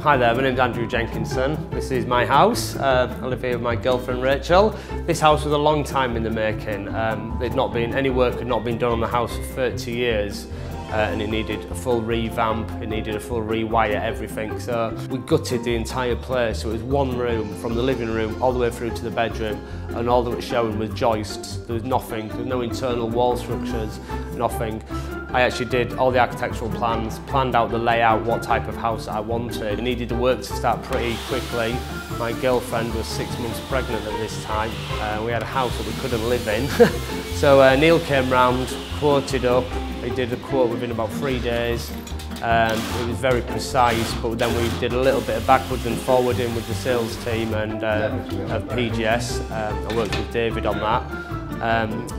Hi there, my name's Andrew Jenkinson. This is my house. I live here with my girlfriend Rachel. This house was a long time in the making. Any work had not been done on the house for 30 years. And it needed a full revamp, it needed a full rewire, everything. So we gutted the entire place. So it was one room, from the living room all the way through to the bedroom, and all that was showing was joists. There was nothing, there was no internal wall structures, nothing. I actually did all the architectural plans, planned out the layout, what type of house I wanted. I needed the work to start pretty quickly. My girlfriend was 6 months pregnant at this time. We had a house that we couldn't live in. So Neil came round, quoted up. He did a quote within about 3 days. It was very precise, but then we did a little bit of backwards and forwarding with the sales team and of PGS. I worked with David on that.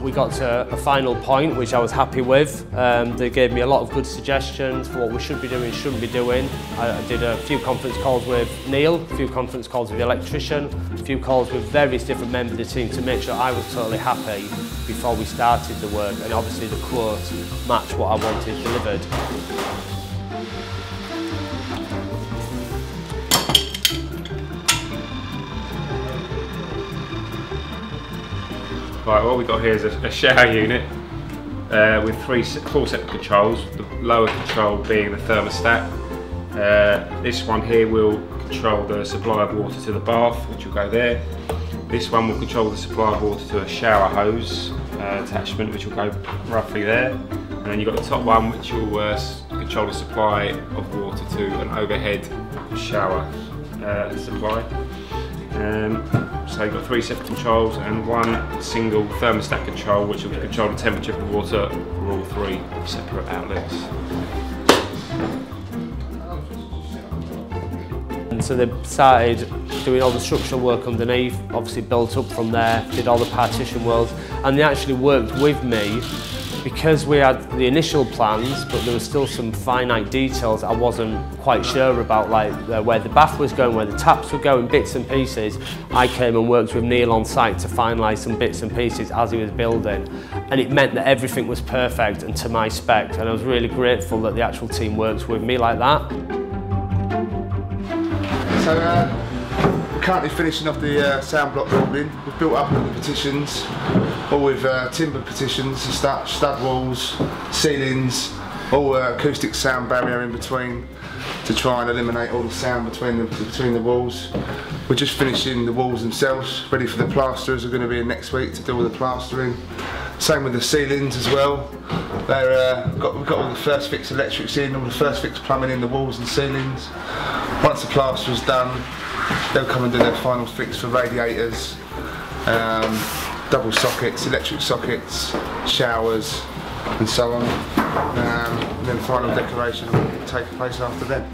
We got to a final point which I was happy with. They gave me a lot of good suggestions for what we should be doing, shouldn't be doing. I did a few conference calls with Neil, a few conference calls with the electrician, a few calls with various different members of the team to make sure I was totally happy before we started the work, and obviously the quote matched what I wanted delivered. Right, what we've got here is a shower unit with four separate controls, the lower control being the thermostat. This one here will control the supply of water to the bath, which will go there. This one will control the supply of water to a shower hose attachment, which will go roughly there. And then you've got the top one, which will control the supply of water to an overhead shower supply. So you've got 3 separate controls and 1 single thermostat control, which will control the temperature of the water for all 3 separate outlets. And so they started doing all the structural work underneath, obviously built up from there, did all the partition walls, and they actually worked with me because we had the initial plans, but there was still some finite details I wasn't quite sure about, like where the bath was going, where the taps were going, bits and pieces. I came and worked with Neil on site to finalise some bits and pieces as he was building, and it meant that everything was perfect and to my spec, and I was really grateful that the actual team works with me like that. So we're currently finishing off the sound block building. We've built up the partitions, all with timber partitions, stud walls, ceilings, all acoustic sound barrier in between to try and eliminate all the sound between the walls. We're just finishing the walls themselves, ready for the plasterers. Are going to be in next week to do all the plastering. Same with the ceilings as well. We've got all the first fix electrics in, all the first fix plumbing in the walls and ceilings. Once the plaster's done, they'll come and do their final fix for radiators, double sockets, electric sockets, showers and so on. And then final decoration will take place after that.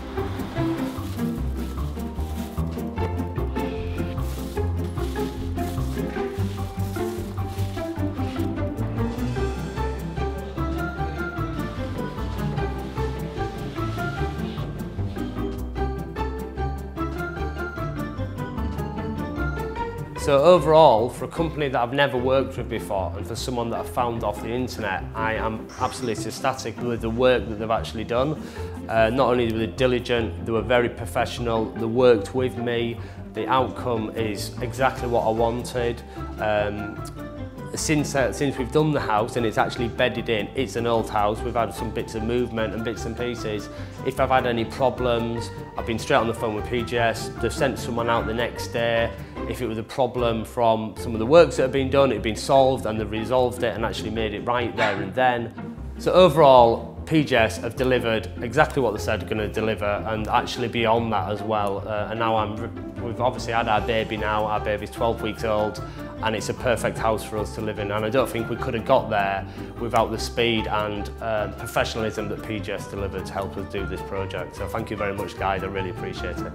So overall, for a company that I've never worked with before and for someone that I found off the internet, I am absolutely ecstatic with the work that they've actually done. Not only were they diligent, they were very professional, they worked with me. The outcome is exactly what I wanted. Since we've done the house and it's actually bedded in, it's an old house, we've had some bits of movement and bits and pieces. If I've had any problems, I've been straight on the phone with PGS, they've sent someone out the next day. If it was a problem from some of the works that have been done, it had been solved and they've resolved it and actually made it right there and then. So overall, PGS have delivered exactly what they said they're going to deliver and actually beyond that as well. And now we've obviously had our baby now, our baby's 12 weeks old, and it's a perfect house for us to live in. And I don't think we could have got there without the speed and professionalism that PGS delivered to help us do this project. So thank you very much, guys, I really appreciate it.